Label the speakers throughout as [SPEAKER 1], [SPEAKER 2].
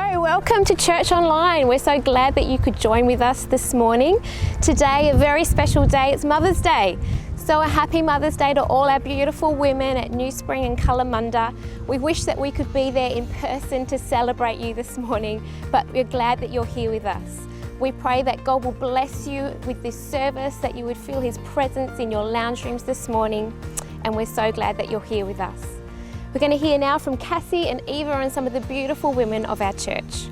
[SPEAKER 1] Hello, welcome to Church Online. We're so glad that you could join with us this morning. Today, a very special day, it's Mother's Day. So a happy Mother's Day to all our beautiful women at New Spring and Kalamunda. We wish that we could be there in person to celebrate you this morning, but we're glad that you're here with us. We pray that God will bless you with this service, that you would feel His presence in your lounge rooms this morning, and we're so glad that you're here with us. We're going to hear now from Cassie and Eva and some of the beautiful women of our church.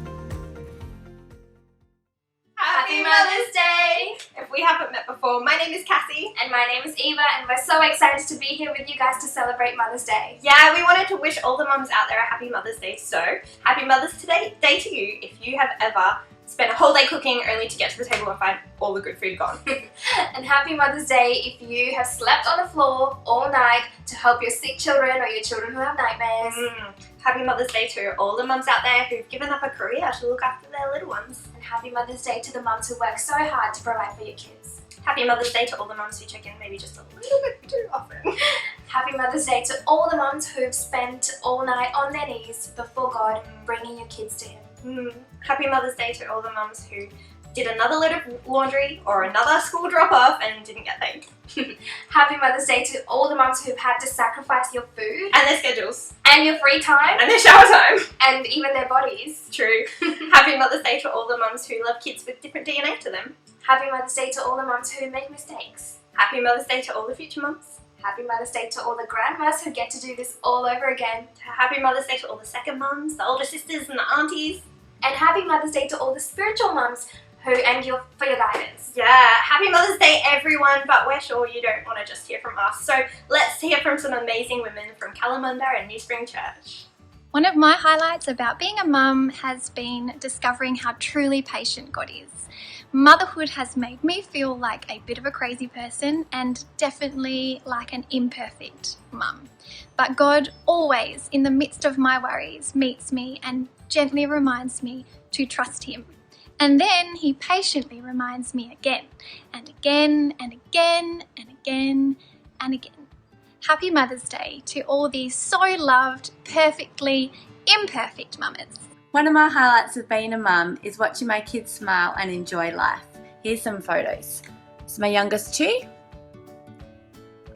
[SPEAKER 2] Happy Mother's Day! If we haven't met before, my name is Cassie.
[SPEAKER 3] And my name is Eva, and we're so excited to be here with you guys to celebrate Mother's Day.
[SPEAKER 2] Yeah, we wanted to wish all the mums out there a happy Mother's Day, so happy Mother's Day to you if you have ever spent a whole day cooking only to get to the table and find all the good food gone.
[SPEAKER 3] And happy Mother's Day if you have slept on the floor all night to help your sick children or your children who have nightmares.
[SPEAKER 2] Happy Mother's Day to all the mums out there who've given up a career to look after their little ones.
[SPEAKER 3] And happy Mother's Day to the mums who work so hard to provide for your kids.
[SPEAKER 2] Happy Mother's Day to all the mums who check in maybe just a little bit too often.
[SPEAKER 3] Happy Mother's Day to all the mums who've spent all night on their knees before God bringing your kids to Him.
[SPEAKER 2] Happy Mother's Day to all the mums who did another load of laundry or another school drop-off and didn't get paid.
[SPEAKER 3] Happy Mother's Day to all the mums who've had to sacrifice your food
[SPEAKER 2] And their schedules.
[SPEAKER 3] and your free time
[SPEAKER 2] And their shower time.
[SPEAKER 3] and even their bodies.
[SPEAKER 2] True. Happy Mother's Day to all the mums who love kids with different DNA to them.
[SPEAKER 3] Happy Mother's Day to all the mums who make mistakes.
[SPEAKER 2] Happy Mother's Day to all the future mums.
[SPEAKER 3] Happy Mother's Day to all the grandmas who get to do this all over again.
[SPEAKER 2] Happy Mother's Day to all the second mums, the older sisters and the aunties.
[SPEAKER 3] And happy Mother's Day to all the spiritual mums for your guidance.
[SPEAKER 2] Yeah, happy Mother's Day everyone, but we're sure you don't want to just hear from us. So let's hear from some amazing women from Kalamunda and New Spring Church.
[SPEAKER 4] One of my highlights about being a mum has been discovering how truly patient God is. Motherhood has made me feel like a bit of a crazy person and definitely like an imperfect mum. But God always, in the midst of my worries, meets me and gently reminds me to trust Him. And then He patiently reminds me again and again and again and again and again. Happy Mother's Day to all these so loved, perfectly imperfect mamas.
[SPEAKER 5] One of my highlights of being a mum is watching my kids smile and enjoy life. Here's some photos. It's my youngest two,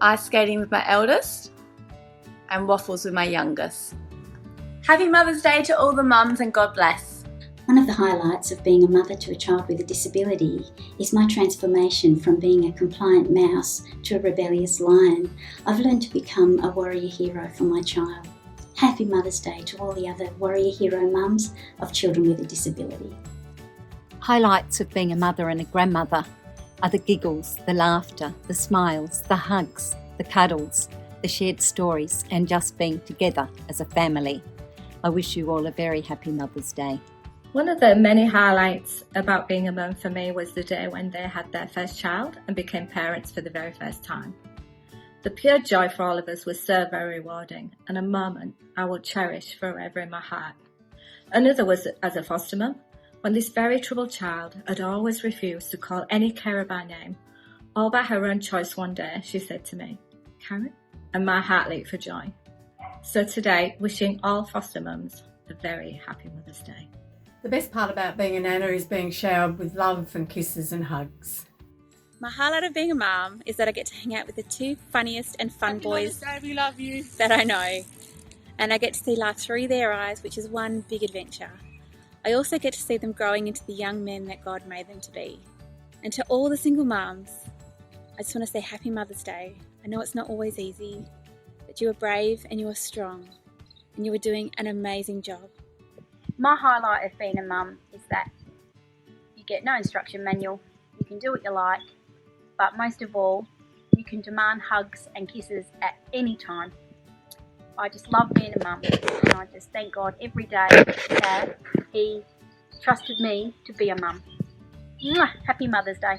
[SPEAKER 5] ice skating with my eldest, and waffles with my youngest. Happy Mother's Day to all the mums and God bless.
[SPEAKER 6] One of the highlights of being a mother to a child with a disability is my transformation from being a compliant mouse to a rebellious lion. I've learned to become a warrior hero for my child. Happy Mother's Day to all the other warrior hero mums of children with a disability.
[SPEAKER 7] Highlights of being a mother and a grandmother are the giggles, the laughter, the smiles, the hugs, the cuddles, the shared stories, and just being together as a family. I wish you all a very happy Mother's Day.
[SPEAKER 8] One of the many highlights about being a mum for me was the day when they had their first child and became parents for the very first time. The pure joy for all of us was so very rewarding and a moment I will cherish forever in my heart. Another was as a foster mum, when this very troubled child had always refused to call any carer by name. All by her own choice one day, she said to me, "Karen?" and my heart leaped for joy. So today, wishing all foster mums a very happy Mother's Day.
[SPEAKER 9] The best part about being a nana is being showered with love and kisses and hugs.
[SPEAKER 10] My highlight of being a mum is that I get to hang out with the two funniest and fun boys
[SPEAKER 11] we love you.
[SPEAKER 10] that I know. And I get to see life through their eyes, which is one big adventure. I also get to see them growing into the young men that God made them to be. And to all the single mums, I just want to say happy Mother's Day. I know it's not always easy, but you are brave and you are strong and you are doing an amazing job.
[SPEAKER 12] My highlight of being a mum is that you get no instruction manual, you can do what you like, but most of all, you can demand hugs and kisses at any time. I just love being a mum and I just thank God every day that He trusted me to be a mum. Mwah! Happy Mother's Day.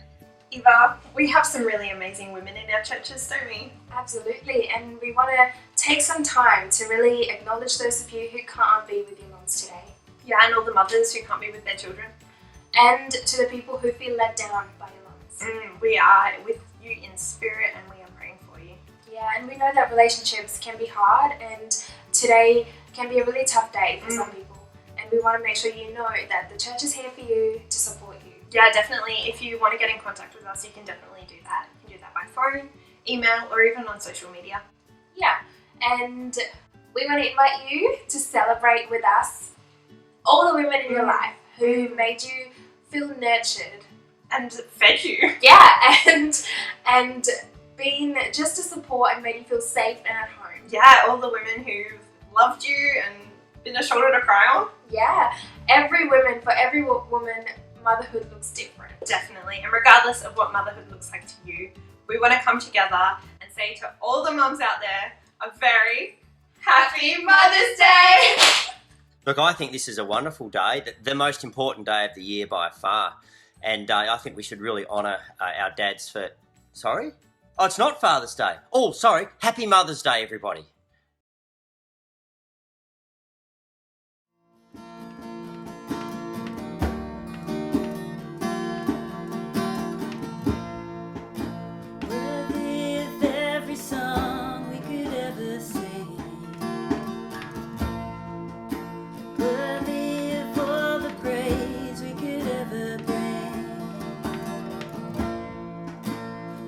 [SPEAKER 2] Eva, we have some really amazing women in our churches, don't we?
[SPEAKER 3] Absolutely, and we want to take some time to really acknowledge those of you who can't be with your mums today.
[SPEAKER 2] Yeah, and all the mothers who can't be with their children.
[SPEAKER 3] And to the people who feel let down by your mums.
[SPEAKER 2] We are with you in spirit and we are praying for you.
[SPEAKER 3] Yeah, and we know that relationships can be hard and today can be a really tough day for some people. And and we want to make sure you know that the church is here for you to support you.
[SPEAKER 2] Yeah, definitely. If you want to get in contact with us, you can definitely do that. You can do that by phone, email, or even on social media.
[SPEAKER 3] Yeah, and we want to invite you to celebrate with us all the women in your life who made you feel nurtured
[SPEAKER 2] and fed you.
[SPEAKER 3] Yeah, and been just a support and made you feel safe and at home.
[SPEAKER 2] Yeah, all the women who've loved you and been a shoulder to cry on.
[SPEAKER 3] Yeah, for every woman, motherhood looks different.
[SPEAKER 2] Definitely, and regardless of what motherhood looks like to you, we want to come together and say to all the mums out there, a very happy Mother's Day!
[SPEAKER 11] Look, I think this is a wonderful day, the most important day of the year by far. And I think we should really honour our dads for... Sorry? Oh, it's not Father's Day. Oh, sorry. Happy Mother's Day, everybody.
[SPEAKER 13] Worthy of every song we could ever sing. Worthy of all the praise we could ever bring.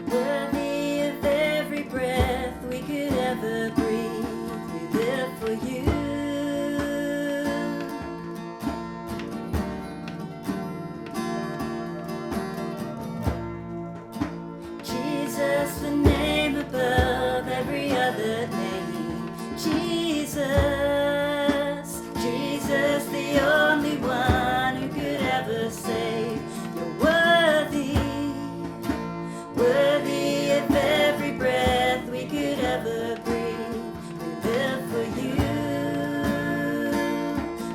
[SPEAKER 13] Worthy of every breath we could ever breathe. We live for you. Jesus, the name above every other name. Jesus, Jesus, the only one who could ever save. You're worthy, worthy of every breath we could ever breathe. We live for you,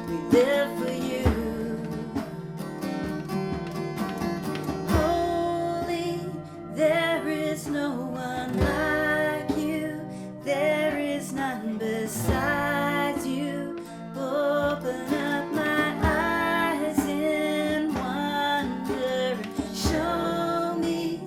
[SPEAKER 13] we live for you. Holy, there is no one like you, there is none besides you. Open up my eyes in wonder, show me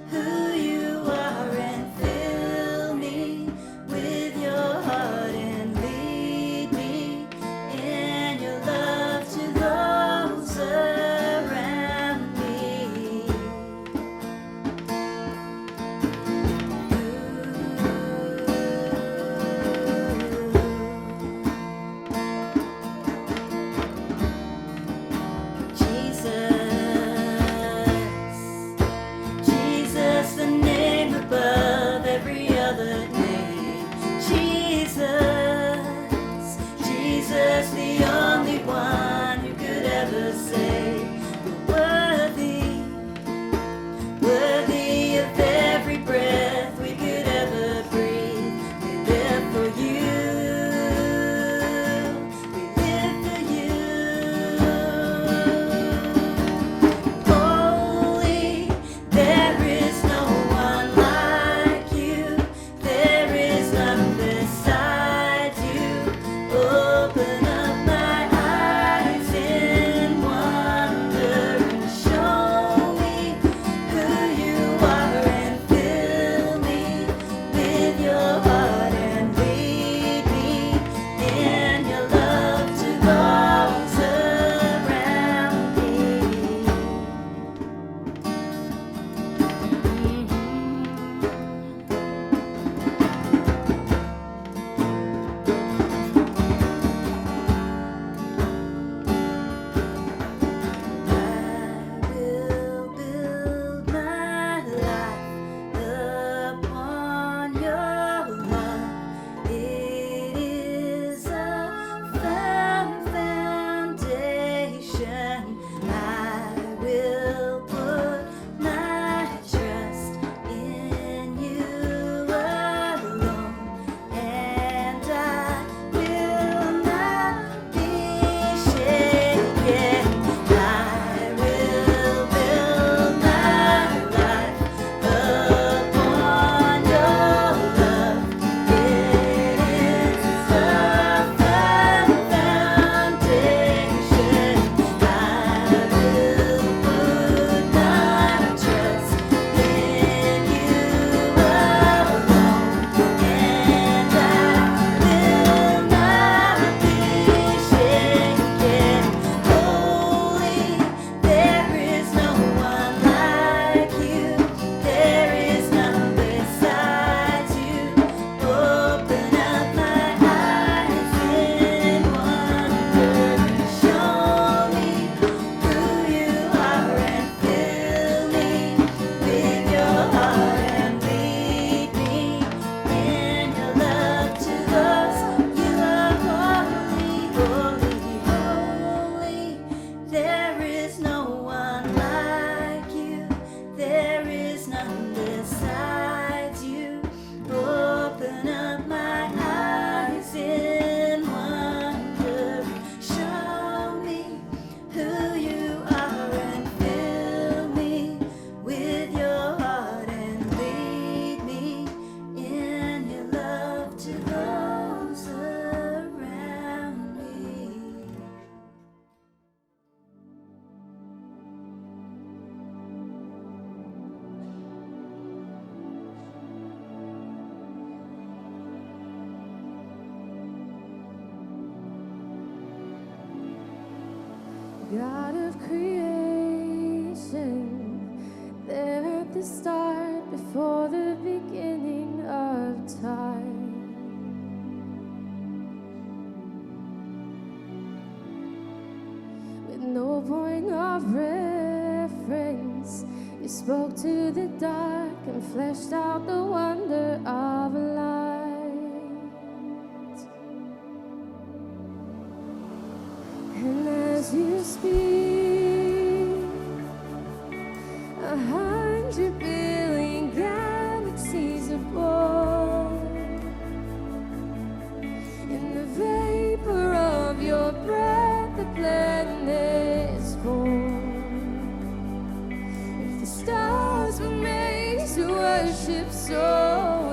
[SPEAKER 13] who you are and fill me with your heart and lead me in your love to those around me. Jesus, the name above every other name. Jesus, Jesus, the only one who could ever save. You're worthy, worthy of every breath we could ever breathe. We live for you. We live for you.
[SPEAKER 14] God of creation, there at the start, before the beginning of time. With no point of reference, you spoke to the dark and fleshed out the wonder of light. And as you speak, 100 billion galaxies are born. In the vapor of your breath, the planets form. If the stars were made to worship so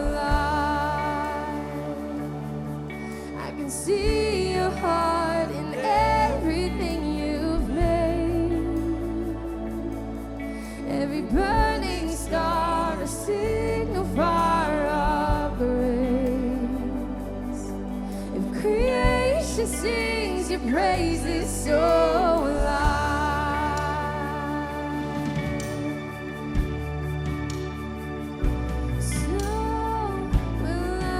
[SPEAKER 14] alive, I can see your heart in everything you've made. Every burning star, a signal fire of grace. If creation sings your praises so alive, so alive.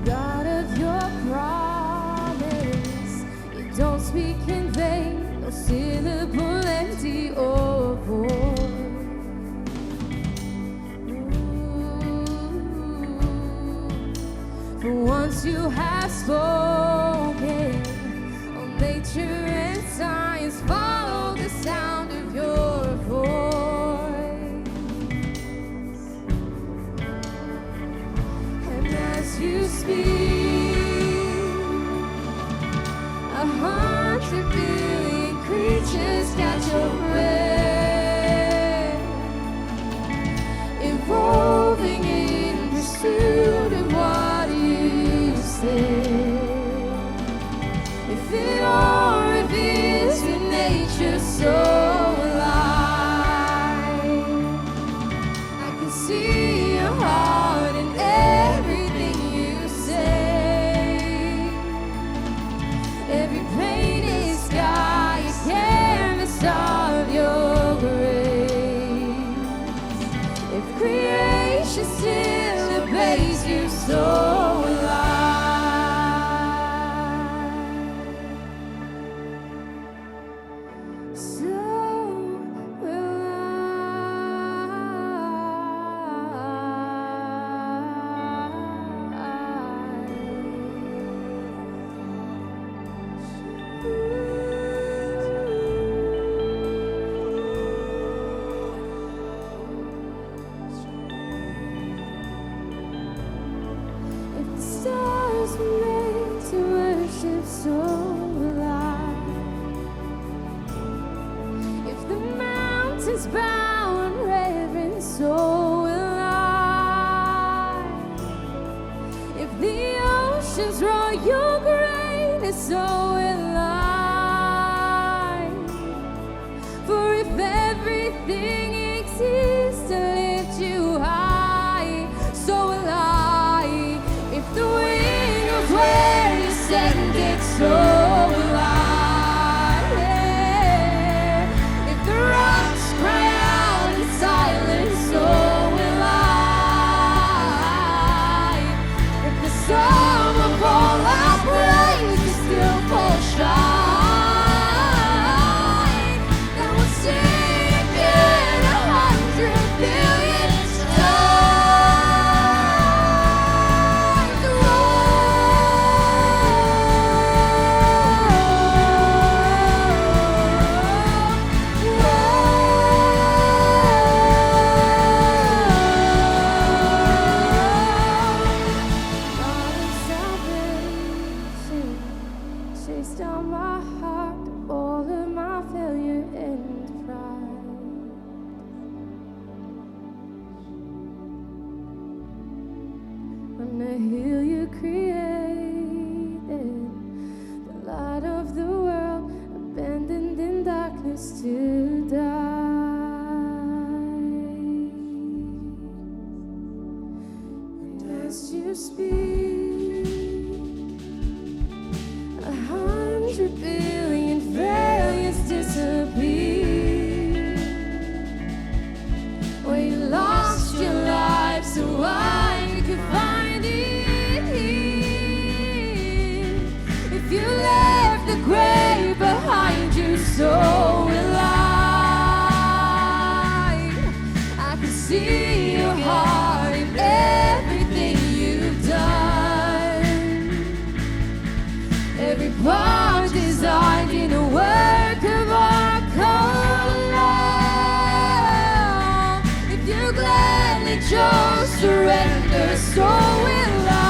[SPEAKER 14] God of your promise, you don't speak in vain, no syllable empty or void. For once you have spoken, all nature and science follow the sound of your voice. And as you speak, 100 billion creatures catch your breath, evolving in pursuit of what you said. If it all reveals your nature so alive, I can see your heart in everything you say. Every painted sky, a canvas of your grace. If creation still obeys you so alive, so if the stars were made to worship so alive, if the mountains bow in reverence so alive, if the oceans roar your greatness so alive, for if everything exists to lift you high, so alive, if the wing of where you send it so alive, if the rocks cry out in silence so alive, if the sum of all our praise is still fall shine, then we'll sing in 100 billion chase down my heart, all of my failure and pride. On the hill you created, the light of the world, abandoned in darkness to die. And as you speak, so will I can see your heart in everything you've done. Every part designed in a work of art called love. If you gladly chose surrender, so will I.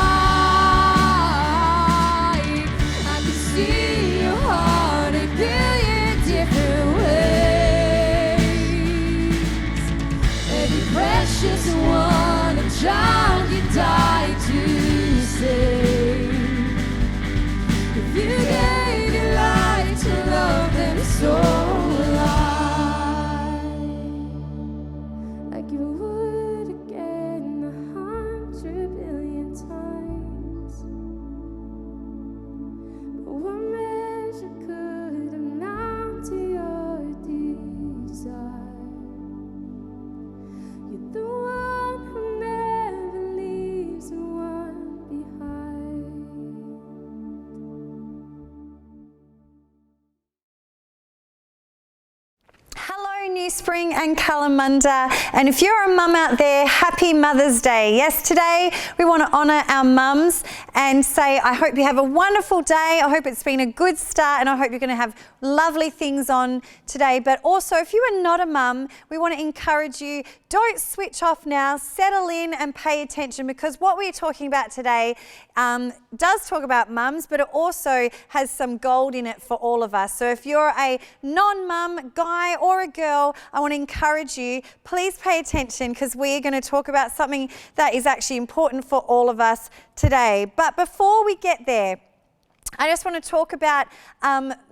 [SPEAKER 14] I can see your heart in billion different ways. Every precious one, a child you died to save. If you gave your life to love them, so will I give would again 100 billion times. But what measure could amount to your desire? You're the one who never leaves one behind.
[SPEAKER 15] Hello New Spring and Kalamunda, and if you're a mum out there, happy Mother's Day. Yes, today we want to honour our mums and say I hope you have a wonderful day. I hope it's been a good start and I hope you're going to have lovely things on today. But also, if you are not a mum, we want to encourage you, don't switch off now, settle in and pay attention, because what we're talking about today does talk about mums, but it also has some gold in it for all of us. So if you're a non-mum, guy or a girl, I want to encourage you, please pay attention, because we're going to talk about something that is actually important for all of us today. But before we get there, I just want to talk about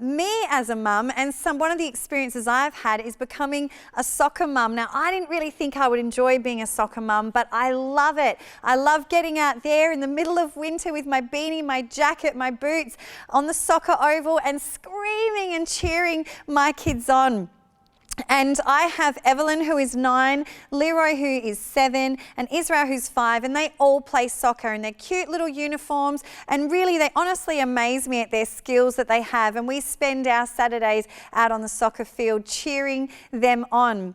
[SPEAKER 15] me as a mum, and one of the experiences I've had is becoming a soccer mum. Now, I didn't really think I would enjoy being a soccer mum, but I love it. I love getting out there in the middle of winter with my beanie, my jacket, my boots on the soccer oval and screaming and cheering my kids on. And I have Evelyn, who is 9, Leroy, who is 7, and Israel, who's 5, and they all play soccer in their cute little uniforms, and really they honestly amaze me at their skills that they have, and we spend our Saturdays out on the soccer field cheering them on.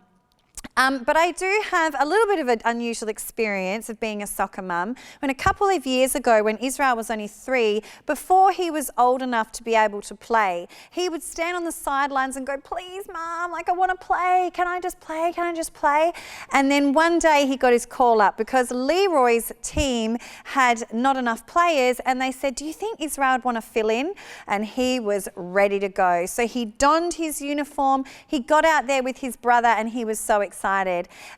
[SPEAKER 15] But I do have a little bit of an unusual experience of being a soccer mum. When a couple of years ago, when Israel was only 3, before he was old enough to be able to play, he would stand on the sidelines and go, "Please, Mum, like I want to play. Can I just play? Can I just play?" And then one day he got his call up because Leroy's team had not enough players, and they said, "Do you think Israel would want to fill in?" And he was ready to go. So he donned his uniform, he got out there with his brother, and he was so excited.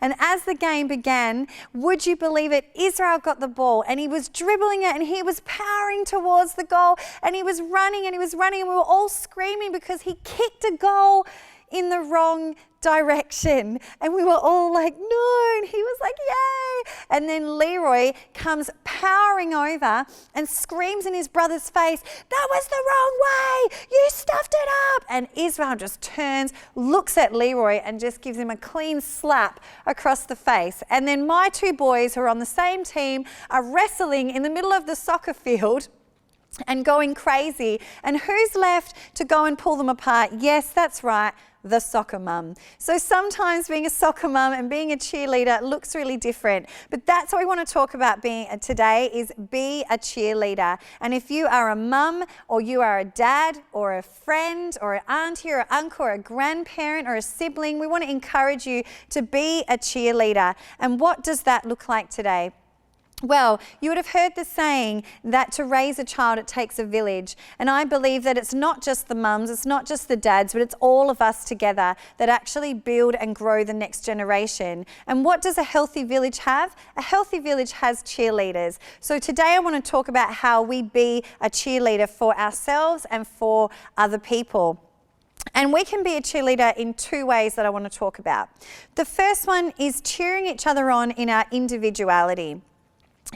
[SPEAKER 15] And as the game began, would you believe it, Israel got the ball and he was dribbling it and he was powering towards the goal and he was running and we were all screaming because he kicked a goal in the wrong direction, and we were all like, "No," and he was like, "Yay." And then Leroy comes powering over and screams in his brother's face, "That was the wrong way, you stuffed it up." And Israel just turns, looks at Leroy and just gives him a clean slap across the face. And then my 2 boys, who are on the same team, are wrestling in the middle of the soccer field and going crazy. And who's left to go and pull them apart? Yes, that's right, the soccer mum. So sometimes being a soccer mum and being a cheerleader looks really different, but that's what we want to talk about today is be a cheerleader. And if you are a mum, or you are a dad or a friend or an auntie or uncle or a grandparent or a sibling, we want to encourage you to be a cheerleader. And what does that look like today? Well, you would have heard the saying that to raise a child, it takes a village. And I believe that it's not just the mums, it's not just the dads, but it's all of us together that actually build and grow the next generation. And what does a healthy village have? A healthy village has cheerleaders. So today I want to talk about how we be a cheerleader for ourselves and for other people. And we can be a cheerleader in 2 ways that I want to talk about. The first one is cheering each other on in our individuality.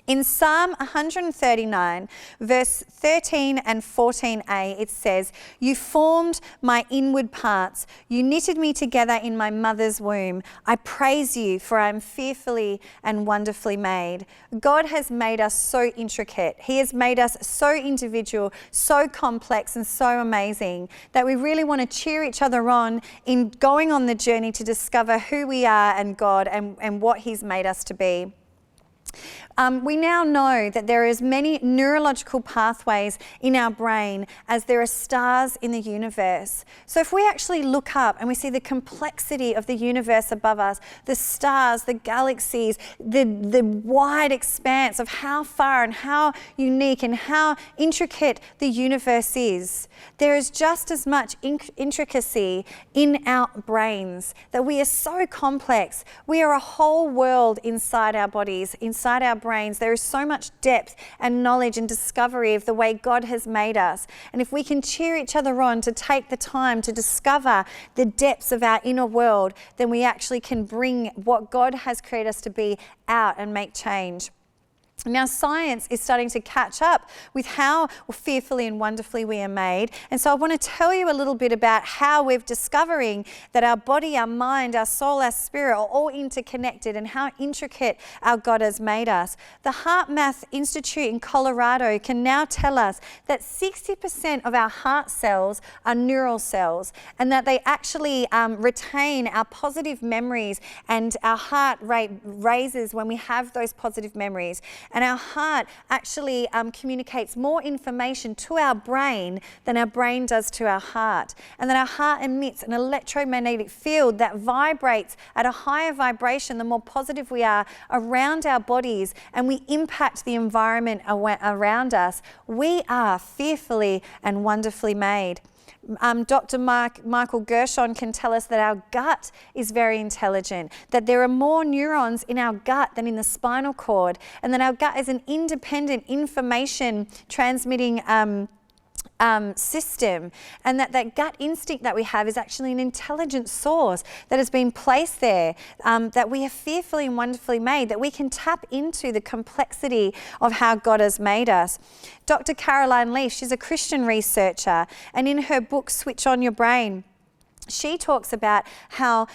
[SPEAKER 15] In Psalm 139, verse 13 and 14a, it says, "You formed my inward parts. You knitted me together in my mother's womb. I praise you, for I am fearfully and wonderfully made." God has made us so intricate. He has made us so individual, so complex and so amazing that we really want to cheer each other on in going on the journey to discover who we are and God and what He's made us to be. We now know that there is many neurological pathways in our brain as there are stars in the universe. So if we actually look up and we see the complexity of the universe above us, the stars, the galaxies, the wide expanse of how far and how unique and how intricate the universe is, there is just as much intricacy in our brains, that we are so complex. We are a whole world inside our bodies, inside our brains. There is so much depth and knowledge and discovery of the way God has made us. And if we can cheer each other on to take the time to discover the depths of our inner world, then we actually can bring what God has created us to be out and make change. Now, science is starting to catch up with how fearfully and wonderfully we are made. And so I want to tell you a little bit about how we're discovering that our body, our mind, our soul, our spirit are all interconnected and how intricate our God has made us. The HeartMath Institute in Colorado can now tell us that 60% of our heart cells are neural cells, and that they actually retain our positive memories, and our heart rate raises when we have those positive memories. And our heart actually communicates more information to our brain than our brain does to our heart. And then our heart emits an electromagnetic field that vibrates at a higher vibration the more positive we are around our bodies, and we impact the environment around us. We are fearfully and wonderfully made. Dr. Michael Gershon can tell us that our gut is very intelligent, that there are more neurons in our gut than in the spinal cord, and that our gut is an independent information transmitting system, and that gut instinct that we have is actually an intelligent source that has been placed there, that we are fearfully and wonderfully made, that we can tap into the complexity of how God has made us. Dr. Caroline Leaf, she's a Christian researcher, and in her book, Switch On Your Brain, she talks about how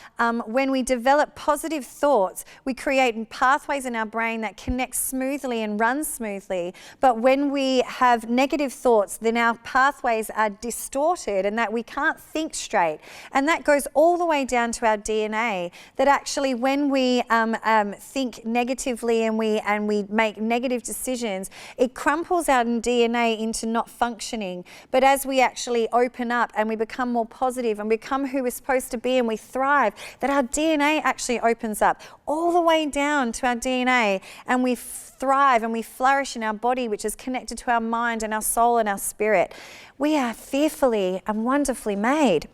[SPEAKER 15] when we develop positive thoughts, we create pathways in our brain that connect smoothly and run smoothly. But when we have negative thoughts, then our pathways are distorted and that we can't think straight. And that goes all the way down to our DNA, that actually when we think negatively and we make negative decisions, it crumples our DNA into not functioning. But as we actually open up and we become more positive and become who we're supposed to be and we thrive, that our DNA actually opens up all the way down to our DNA, and we thrive and we flourish in our body, which is connected to our mind and our soul and our spirit. We are fearfully and wonderfully made.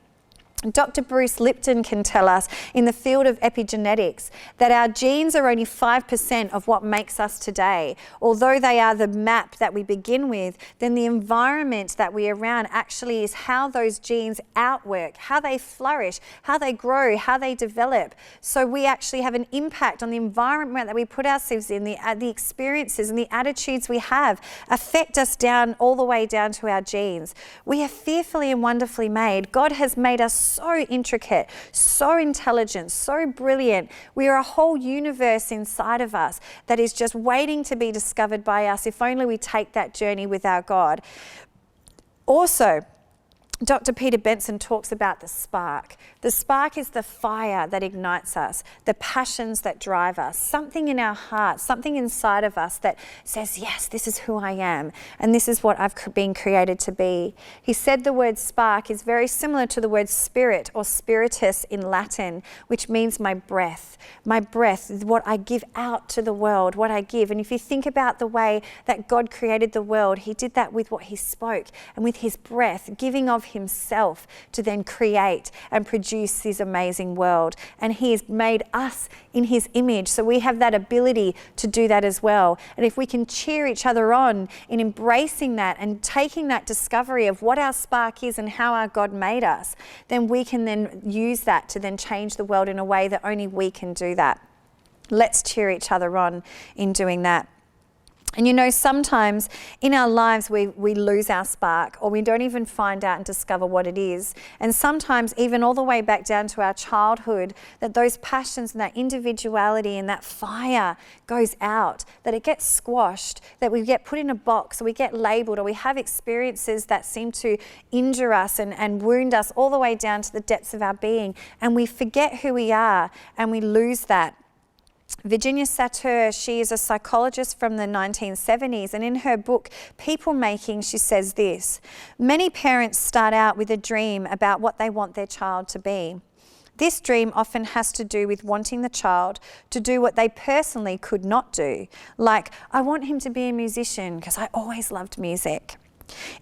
[SPEAKER 15] Dr. Bruce Lipton can tell us in the field of epigenetics that our genes are only 5% of what makes us today. Although they are the map that we begin with, then the environment that we are around actually is how those genes outwork, how they flourish, how they grow, how they develop. So we actually have an impact on the environment that we put ourselves in, the experiences and the attitudes we have affect us down all the way down to our genes. We are fearfully and wonderfully made. God has made us so intricate, so intelligent, so brilliant. We are a whole universe inside of us that is just waiting to be discovered by us if only we take that journey with our God. Also, Dr. Peter Benson talks about the spark. The spark is the fire that ignites us, the passions that drive us, something in our heart, something inside of us that says, yes, this is who I am, and this is what I've been created to be. He said the word spark is very similar to the word spirit or spiritus in Latin, which means my breath, what I give out to the world, what I give. And if you think about the way that God created the world, he did that with what he spoke and with his breath, giving of himself to then create and produce this amazing world. And he has made us in his image, so we have that ability to do that as well. And if we can cheer each other on in embracing that and taking that discovery of what our spark is and how our God made us, then we can then use that to then change the world in a way that only we can do that. Let's cheer each other on in doing that. And you know, sometimes in our lives we lose our spark, or we don't even find out and discover what it is. And sometimes even all the way back down to our childhood, that those passions and that individuality and that fire goes out, that it gets squashed, that we get put in a box, or we get labelled, or we have experiences that seem to injure us and wound us all the way down to the depths of our being. And we forget who we are and we lose that. Virginia Satir, she is a psychologist from the 1970s, and in her book, People Making, she says this: many parents start out with a dream about what they want their child to be. This dream often has to do with wanting the child to do what they personally could not do, like, I want him to be a musician because I always loved music.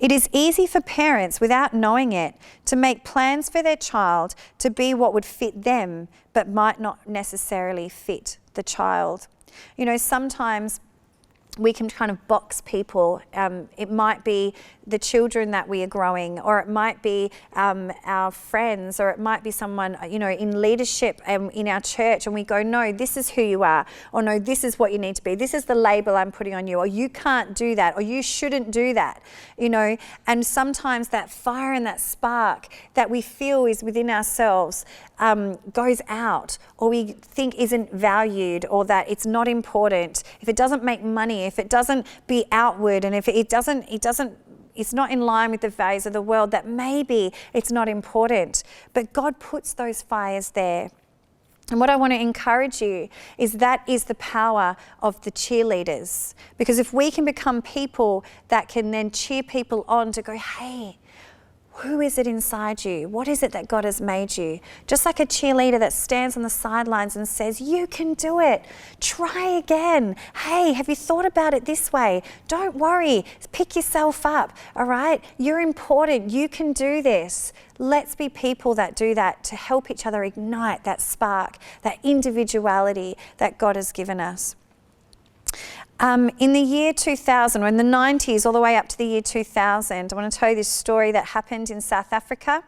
[SPEAKER 15] It is easy for parents, without knowing it, to make plans for their child to be what would fit them, but might not necessarily fit the child. You know, sometimes we can kind of box people. It might be the children that we are growing, or it might be our friends, or it might be someone, you know, in leadership in our church, and we go, no, this is who you are, or no, this is what you need to be. This is the label I'm putting on you, or you can't do that, or you shouldn't do that, you know. And sometimes that fire and that spark that we feel is within ourselves goes out, or we think isn't valued, or that it's not important. If it doesn't make money, if it doesn't be outward, and if it's not in line with the values of the world, that maybe it's not important. But God puts those fires there. And what I want to encourage you is that is the power of the cheerleaders. Because if we can become people that can then cheer people on to go, hey, who is it inside you? What is it that God has made you? Just like a cheerleader that stands on the sidelines and says, you can do it. Try again. Hey, have you thought about it this way? Don't worry. Pick yourself up, all right? You're important. You can do this. Let's be people that do that to help each other ignite that spark, that individuality that God has given us. In the year 2000, or in the 90s, all the way up to the year 2000, I want to tell you this story that happened in South Africa,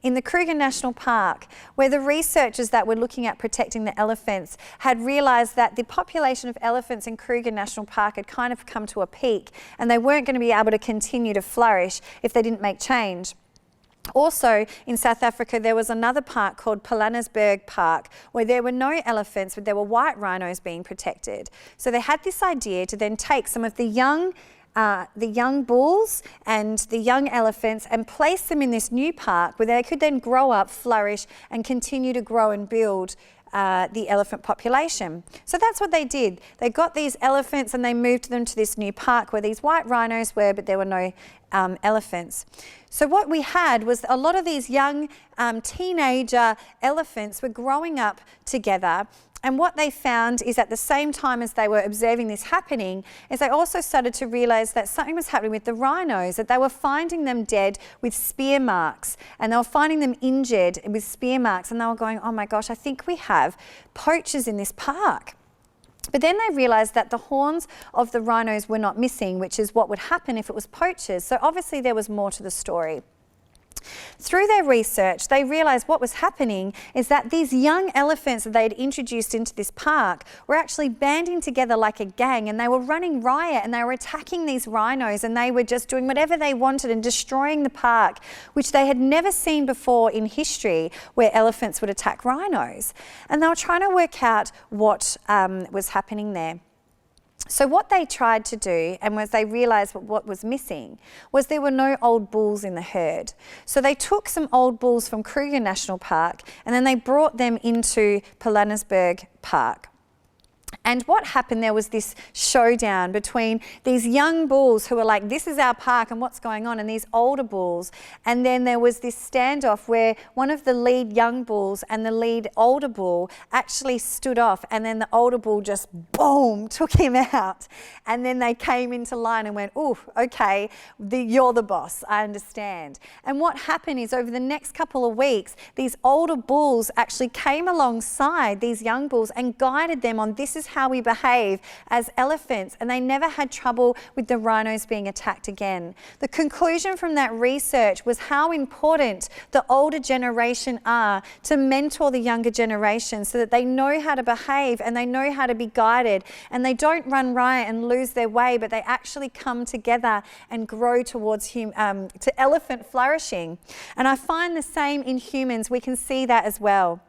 [SPEAKER 15] in the Kruger National Park, where the researchers that were looking at protecting the elephants had realised that the population of elephants in Kruger National Park had kind of come to a peak, and they weren't going to be able to continue to flourish if they didn't make change. Also, in South Africa, there was another park called Pilanesberg Park, where there were no elephants, but there were white rhinos being protected. So they had this idea to then take some of the young bulls and the young elephants and place them in this new park where they could then grow up, flourish, and continue to grow and build the elephant population. So that's what they did. They got these elephants and they moved them to this new park where these white rhinos were, but there were no elephants. So what we had was a lot of these young teenager elephants were growing up together, and what they found is at the same time as they were observing this happening, is they also started to realise that something was happening with the rhinos, that they were finding them dead with spear marks, and they were finding them injured with spear marks, and they were going, oh my gosh, I think we have poachers in this park. But then they realised that the horns of the rhinos were not missing, which is what would happen if it was poachers. So obviously there was more to the story. Through their research, they realised what was happening is that these young elephants that they had introduced into this park were actually banding together like a gang, and they were running riot, and they were attacking these rhinos, and they were just doing whatever they wanted and destroying the park, which they had never seen before in history where elephants would attack rhinos. And they were trying to work out what was happening there. So what they tried to do, and was they realised what was missing, was there were no old bulls in the herd. So they took some old bulls from Kruger National Park and then they brought them into Pilanesberg Park. And what happened there was this showdown between these young bulls who were like, this is our park and what's going on, and these older bulls. And then there was this standoff where one of the lead young bulls and the lead older bull actually stood off, and then the older bull just, boom, took him out. And then they came into line and went, oh, okay, you're the boss, I understand. And what happened is over the next couple of weeks, these older bulls actually came alongside these young bulls and guided them on, this is how we behave as elephants. And they never had trouble with the rhinos being attacked again. The conclusion from that research was how important the older generation are to mentor the younger generation so that they know how to behave and they know how to be guided and they don't run riot and lose their way, but they actually come together and grow towards to elephant flourishing. And I find the same in humans. We can see that as well.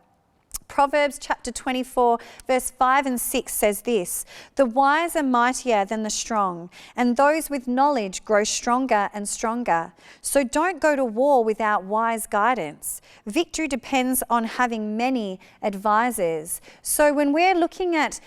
[SPEAKER 15] Proverbs chapter 24 verse 5 and 6 says this: "The wise are mightier than the strong, and those with knowledge grow stronger and stronger. So don't go to war without wise guidance. Victory depends on having many advisors." So when we're looking at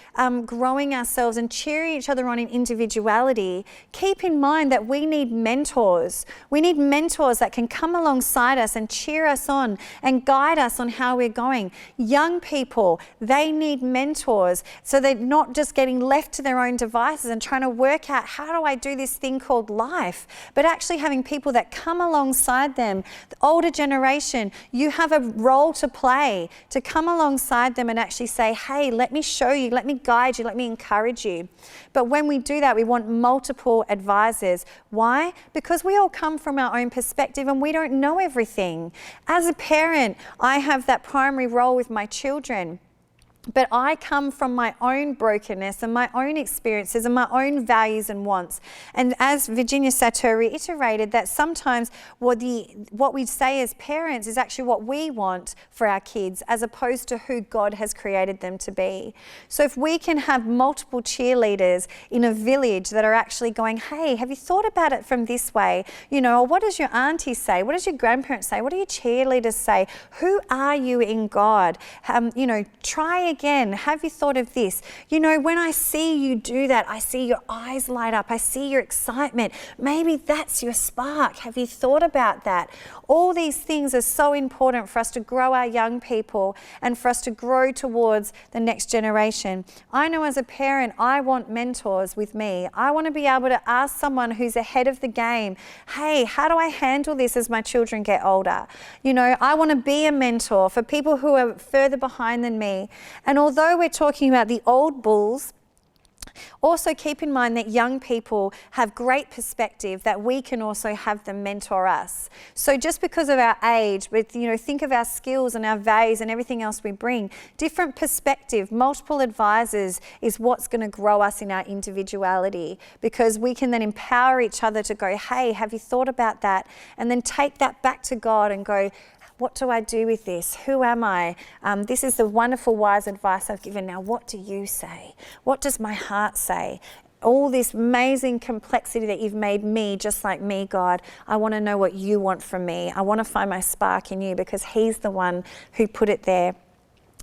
[SPEAKER 15] growing ourselves and cheering each other on in individuality, keep in mind that we need mentors. We need mentors that can come alongside us and cheer us on and guide us on how we're going. Young people, they need mentors so they're not just getting left to their own devices and trying to work out, how do I do this thing called life? But actually having people that come alongside them. The older generation, you have a role to play to come alongside them and actually say, hey, let me show you, let me guide you, let me encourage you. But when we do that, we want multiple advisors. Why? Because we all come from our own perspective and we don't know everything. As a parent, I have that primary role with my children. But I come from my own brokenness and my own experiences and my own values and wants. And as Virginia Satir reiterated, that sometimes what we say as parents is actually what we want for our kids as opposed to who God has created them to be. So if we can have multiple cheerleaders in a village that are actually going, hey, have you thought about it from this way? You know, or what does your auntie say? What does your grandparents say? What do your cheerleaders say? Who are you in God? You know, try again. Have you thought of this? You know, when I see you do that, I see your eyes light up. I see your excitement. Maybe that's your spark. Have you thought about that? All these things are so important for us to grow our young people and for us to grow towards the next generation. I know as a parent, I want mentors with me. I want to be able to ask someone who's ahead of the game, hey, how do I handle this as my children get older? You know, I want to be a mentor for people who are further behind than me. And although we're talking about the old bulls, also keep in mind that young people have great perspective that we can also have them mentor us. So just because of our age, but you know, think of our skills and our values and everything else we bring. Different perspective, multiple advisors is what's going to grow us in our individuality, because we can then empower each other to go, hey, have you thought about that? And then take that back to God and go, what do I do with this? Who am I? This is the wonderful, wise advice I've given. Now, what do you say? What does my heart say? All this amazing complexity that you've made me just like me, God. I want to know what you want from me. I want to find my spark in you because He's the one who put it there.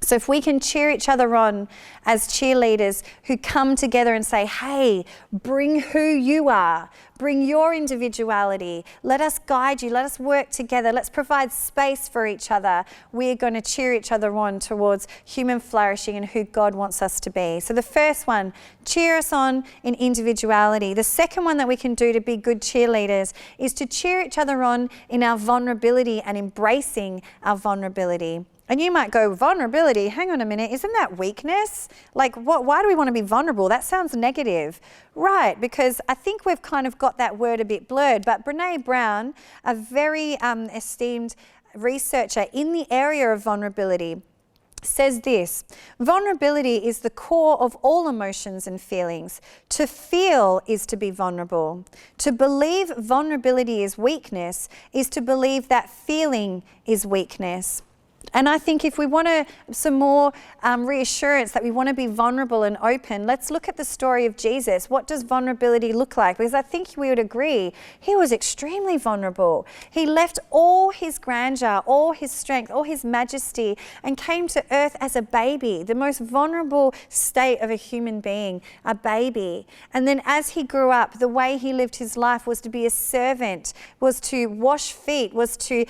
[SPEAKER 15] So if we can cheer each other on as cheerleaders who come together and say, hey, bring who you are, bring your individuality, let us guide you, let us work together, let's provide space for each other. We're going to cheer each other on towards human flourishing and who God wants us to be. So the first one, cheer us on in individuality. The second one that we can do to be good cheerleaders is to cheer each other on in our vulnerability and embracing our vulnerability. And you might go, vulnerability, hang on a minute, isn't that weakness? Like, why do we want to be vulnerable? That sounds negative. Right, because I think we've kind of got that word a bit blurred. But Brené Brown, a very esteemed researcher in the area of vulnerability, says this: vulnerability is the core of all emotions and feelings. To feel is to be vulnerable. To believe vulnerability is weakness is to believe that feeling is weakness. And I think if we want some more reassurance that we want to be vulnerable and open, let's look at the story of Jesus. What does vulnerability look like? Because I think we would agree, he was extremely vulnerable. He left all his grandeur, all his strength, all his majesty, and came to earth as a baby, the most vulnerable state of a human being, a baby. And then as he grew up, the way he lived his life was to be a servant, was to wash feet, was to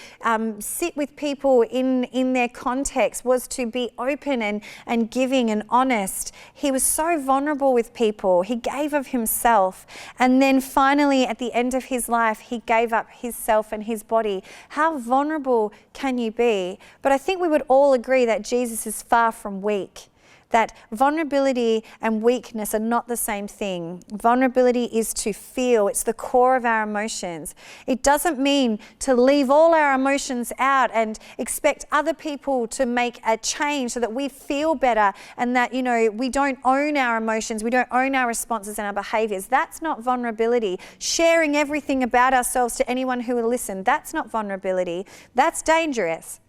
[SPEAKER 15] sit with people in their context, was to be open and giving and honest. He was so vulnerable with people. He gave of himself. And then finally, at the end of his life, he gave up himself and his body. How vulnerable can you be? But I think we would all agree that Jesus is far from weak. that vulnerability and weakness are not the same thing. Vulnerability is to feel, it's the core of our emotions. It doesn't mean to leave all our emotions out and expect other people to make a change so that we feel better and that, you know, we don't own our emotions, we don't own our responses and our behaviors. That's not vulnerability. Sharing everything about ourselves to anyone who will listen, that's not vulnerability. That's dangerous.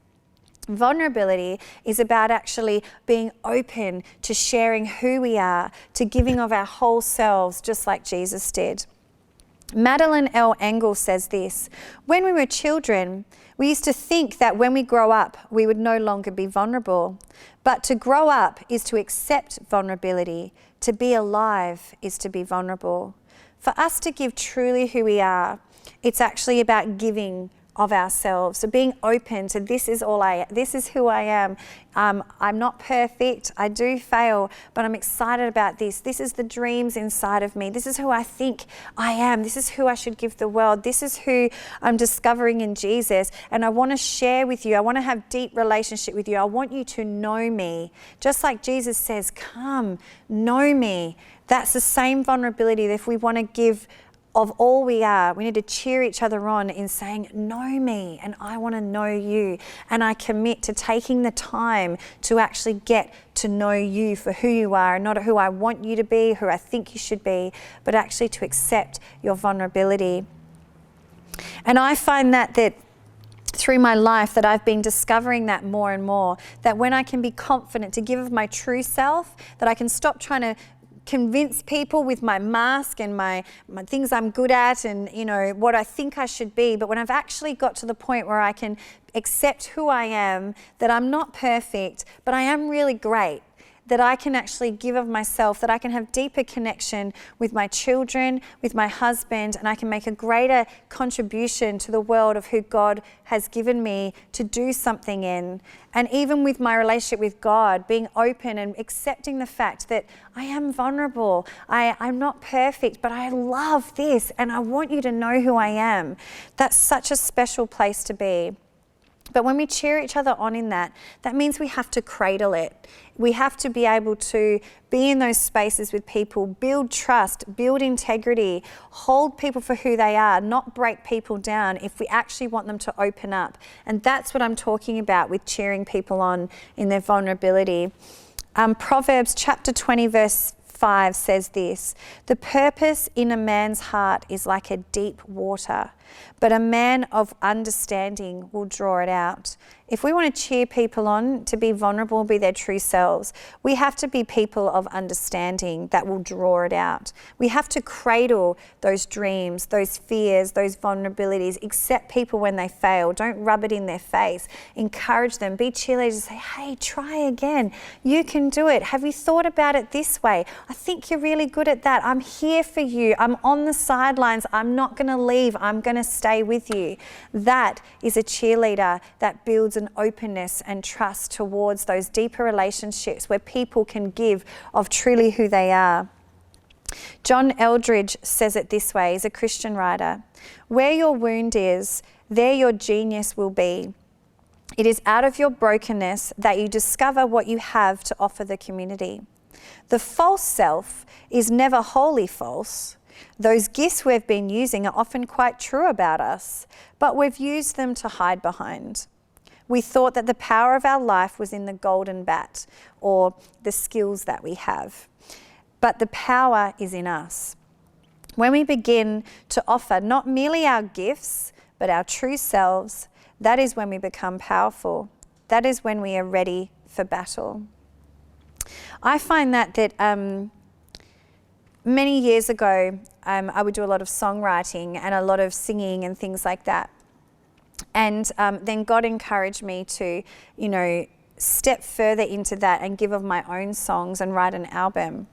[SPEAKER 15] Vulnerability is about actually being open to sharing who we are, to giving of our whole selves, just like Jesus did. Madeline L. Engel says this: when we were children, we used to think that when we grow up, we would no longer be vulnerable. But to grow up is to accept vulnerability. To be alive is to be vulnerable. For us to give truly who we are, it's actually about giving of ourselves, so being open to this is who I am. I'm not perfect, I do fail, but I'm excited about this. This is the dreams inside of me. This is who I think I am. This is who I should give the world. This is who I'm discovering in Jesus, and I want to share with you. I want to have deep relationship with you. I want you to know me. Just like Jesus says, come, know me. That's the same vulnerability that if we want to give of all we are, we need to cheer each other on in saying, know me, and I want to know you. And I commit to taking the time to actually get to know you for who you are, and not who I want you to be, who I think you should be, but actually to accept your vulnerability. And I find that through my life that I've been discovering that more and more, that when I can be confident to give of my true self, that I can stop trying to convince people with my mask and my things I'm good at and, you know, what I think I should be. But when I've actually got to the point where I can accept who I am, that I'm not perfect, but I am really great, that I can actually give of myself, that I can have deeper connection with my children, with my husband, and I can make a greater contribution to the world of who God has given me to do something in. And even with my relationship with God, being open and accepting the fact that I am vulnerable, I'm not perfect, but I love this and I want you to know who I am. That's such a special place to be. But when we cheer each other on in that means we have to cradle it. We have to be able to be in those spaces with people, build trust, build integrity, hold people for who they are, not break people down if we actually want them to open up. And that's what I'm talking about with cheering people on in their vulnerability. Proverbs chapter 20 verse 5 says this: the purpose in a man's heart is like a deep water, but a man of understanding will draw it out. If we want to cheer people on to be vulnerable, be their true selves, we have to be people of understanding that will draw it out. We have to cradle those dreams, those fears, those vulnerabilities, accept people when they fail. Don't rub it in their face. Encourage them, be cheerleaders, say, hey, try again. You can do it. Have you thought about it this way? I think you're really good at that. I'm here for you. I'm on the sidelines. I'm not going to leave. I'm going to stay with you. That is a cheerleader that builds an openness and trust towards those deeper relationships where people can give of truly who they are. John Eldridge says it this way. He's a Christian writer: where your wound is, there your genius will be. It is out of your brokenness that you discover what you have to offer the community. The false self is never wholly false. Those gifts we've been using are often quite true about us, but we've used them to hide behind. We thought that the power of our life was in the golden bat or the skills that we have, but the power is in us. When we begin to offer not merely our gifts, but our true selves, that is when we become powerful. That is when we are ready for battle. I find that many years ago, I would do a lot of songwriting and a lot of singing and things like that. And then God encouraged me to, step further into that and give of my own songs and write an album.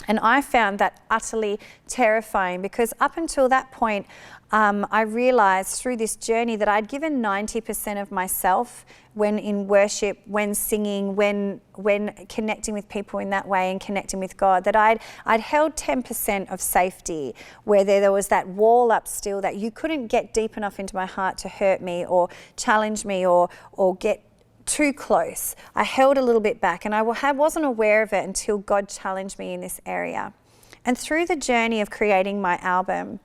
[SPEAKER 15] And I found that utterly terrifying because up until that point, I realised through this journey that I'd given 90% of myself when in worship, when singing, when connecting with people in that way and connecting with God, that I'd held 10% of safety, where there was that wall up still that you couldn't get deep enough into my heart to hurt me or challenge me or get too close. I held a little bit back, and I wasn't aware of it until God challenged me in this area. And through the journey of creating my album,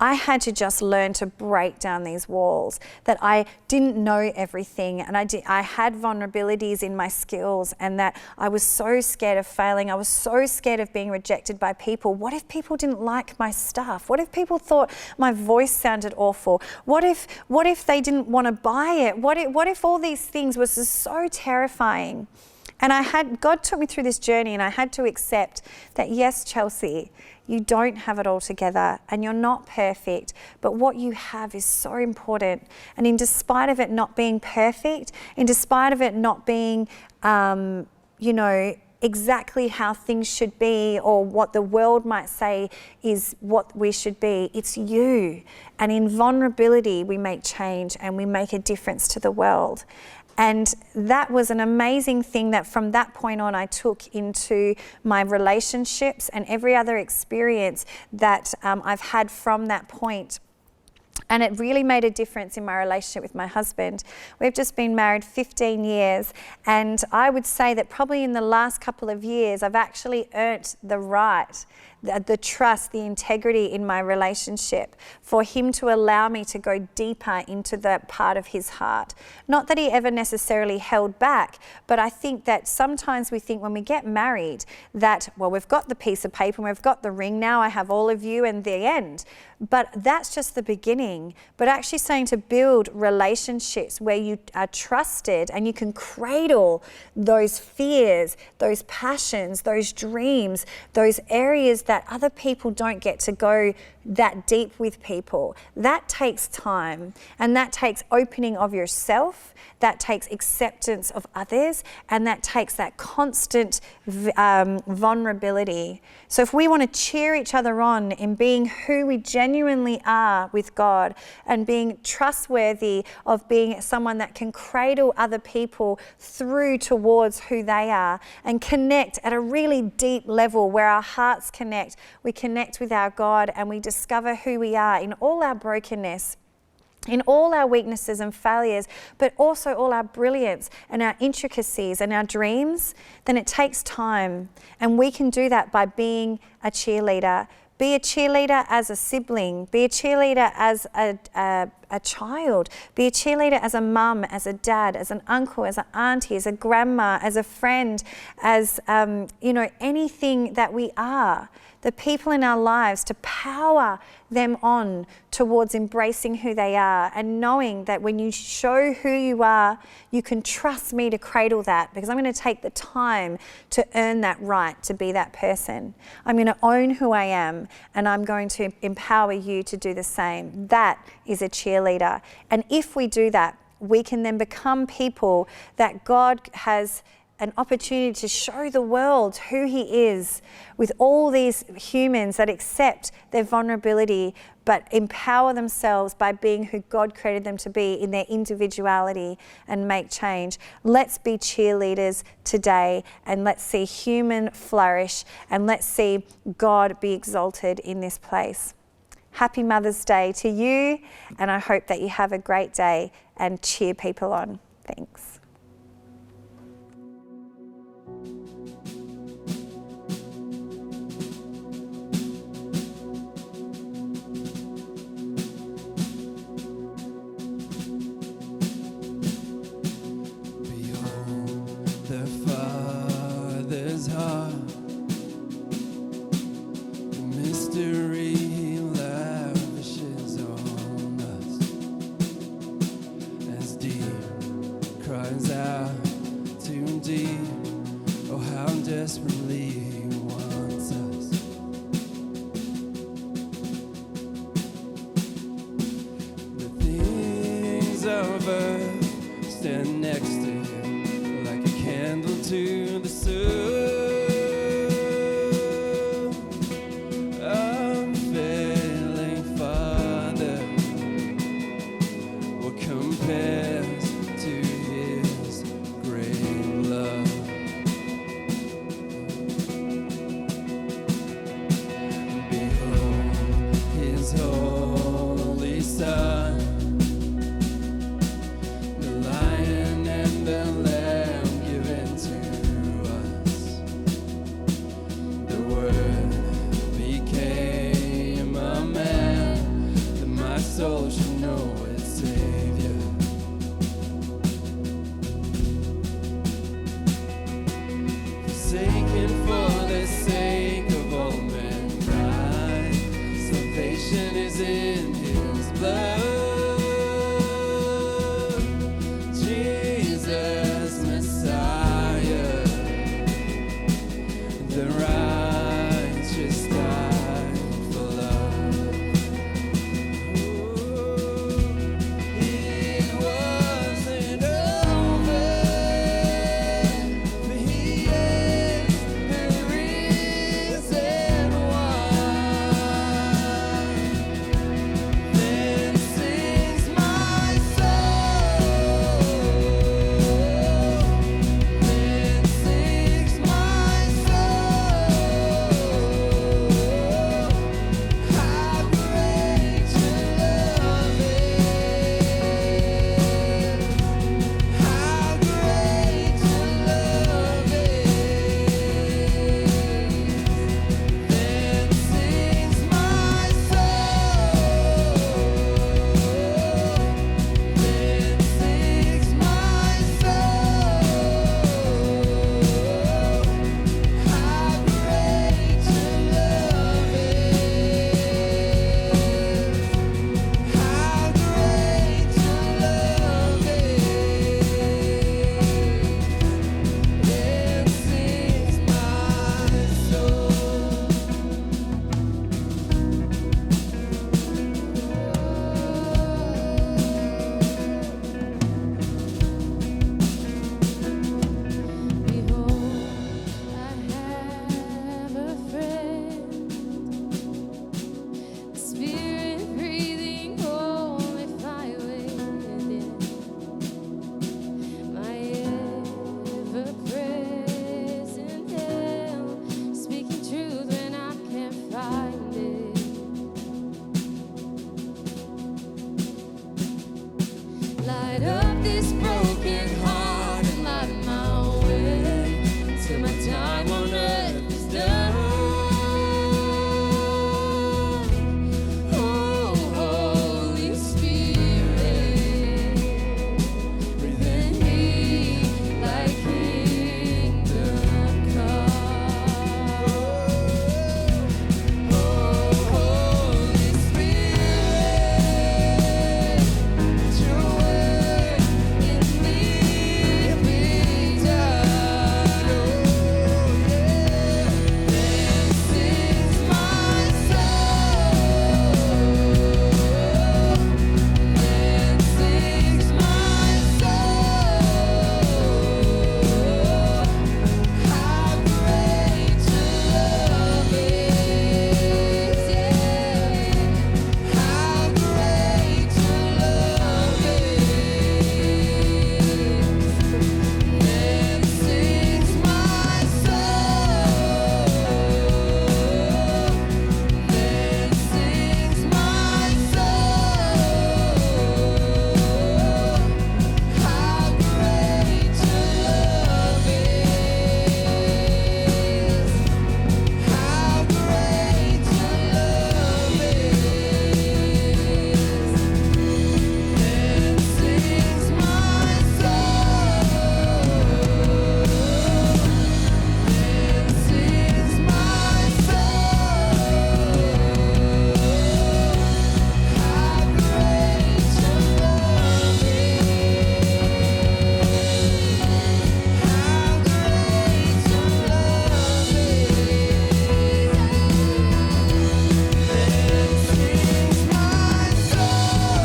[SPEAKER 15] I had to just learn to break down these walls, that I didn't know everything, and I had vulnerabilities in my skills, and that I was so scared of failing. I was so scared of being rejected by people. What if people didn't like my stuff? What if people thought my voice sounded awful? What if they didn't want to buy it? What if all these things was just so terrifying? And God took me through this journey, and I had to accept that, yes, Chelsea, you don't have it all together and you're not perfect, but what you have is so important. And in despite of it not being perfect, in despite of it not being, exactly how things should be or what the world might say is what we should be, it's you. And in vulnerability, we make change and we make a difference to the world. And that was an amazing thing that from that point on I took into my relationships and every other experience that I've had from that point. And it really made a difference in my relationship with my husband. We've just been married 15 years, and I would say that probably in the last couple of years I've actually earned the right, the trust, the integrity in my relationship for him to allow me to go deeper into that part of his heart. Not that he ever necessarily held back, but I think that sometimes we think when we get married that, well, we've got the piece of paper and we've got the ring, now I have all of you and the end. But that's just the beginning. But actually starting to build relationships where you are trusted and you can cradle those fears, those passions, those dreams, those areas that other people don't get to go that deep with people. That takes time, and that takes opening of yourself, that takes acceptance of others, and that takes that constant vulnerability. So if we want to cheer each other on in being who we genuinely are with God and being trustworthy of being someone that can cradle other people through towards who they are and connect at a really deep level where our hearts connect, we connect with our God and we discover who we are in all our brokenness, in all our weaknesses and failures, but also all our brilliance and our intricacies and our dreams, then it takes time. And we can do that by being a cheerleader. Be a cheerleader as a sibling, be a cheerleader as a child, be a cheerleader as a mum, as a dad, as an uncle, as an auntie, as a grandma, as a friend, as anything that we are. The people in our lives, to power them on towards embracing who they are and knowing that when you show who you are, you can trust me to cradle that because I'm going to take the time to earn that right to be that person. I'm going to own who I am and I'm going to empower you to do the same. That is a cheerleader. And if we do that, we can then become people that God has an opportunity to show the world who he is with all these humans that accept their vulnerability but empower themselves by being who God created them to be in their individuality and make change. Let's be cheerleaders today and let's see human flourish and let's see God be exalted in this place. Happy Mother's Day to you, and I hope that you have a great day and cheer people on. Thanks.
[SPEAKER 16] Holy Son, the Lion and soul should know its Savior. Forsaken for the sake of all mankind, salvation is in His blood. Jesus, Messiah, the righteous died for love. It wasn't over, but He is the risen one. Then sings my soul, then sings my soul, how great Your love is, how great Your love is. Then sings my soul, then sings my soul, how great Your love is, how great Your love is. Then sings my
[SPEAKER 14] Behold, I have a friend, a spirit breathing holy fire within, my ever-present help, speaking truth when I can't find it. Light up this broken heart and light my way till my time on earth is done. Oh, Holy Spirit, breathe in me like kingdom come. Oh, Holy Spirit, let Your work in me be done. Oh, yeah. Then sings my soul, then sings my soul, how great Your love is, yeah, how great Your love is. Then sings my soul, then sings my soul, how great Your love is, how great Your love is. Then sings my soul,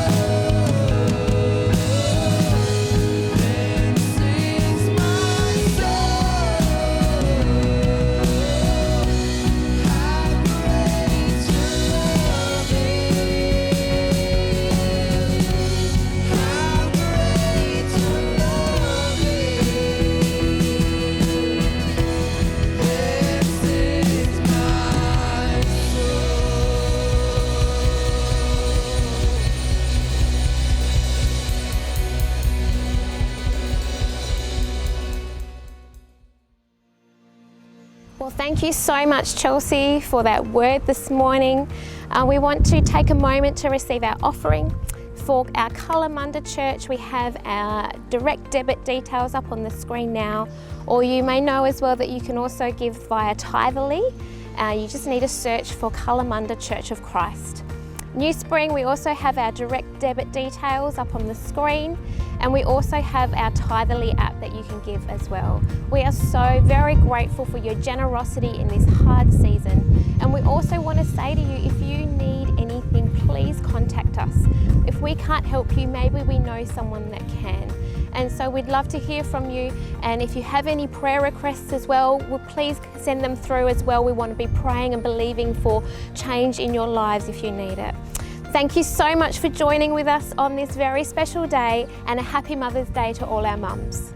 [SPEAKER 14] then sings my
[SPEAKER 1] Well, thank you so much, Chelsea, for that word this morning. We want to take a moment to receive our offering. For our Kalamunda Church, we have our direct debit details up on the screen now, or you may know as well that you can also give via Tithely. You just need to search for Kalamunda Church of Christ. New Spring, we also have our direct debit details up on the screen, and we also have our Tithely app that you can give as well. We are so very grateful for your generosity in this hard season, and we also want to say to you, if you need anything, please contact us. If we can't help you, maybe we know someone that can. And so we'd love to hear from you, and if you have any prayer requests as well, please send them through as well. We want to be praying and believing for change in your lives if you need it. Thank you so much for joining with us on this very special day, and a happy Mother's Day to all our mums.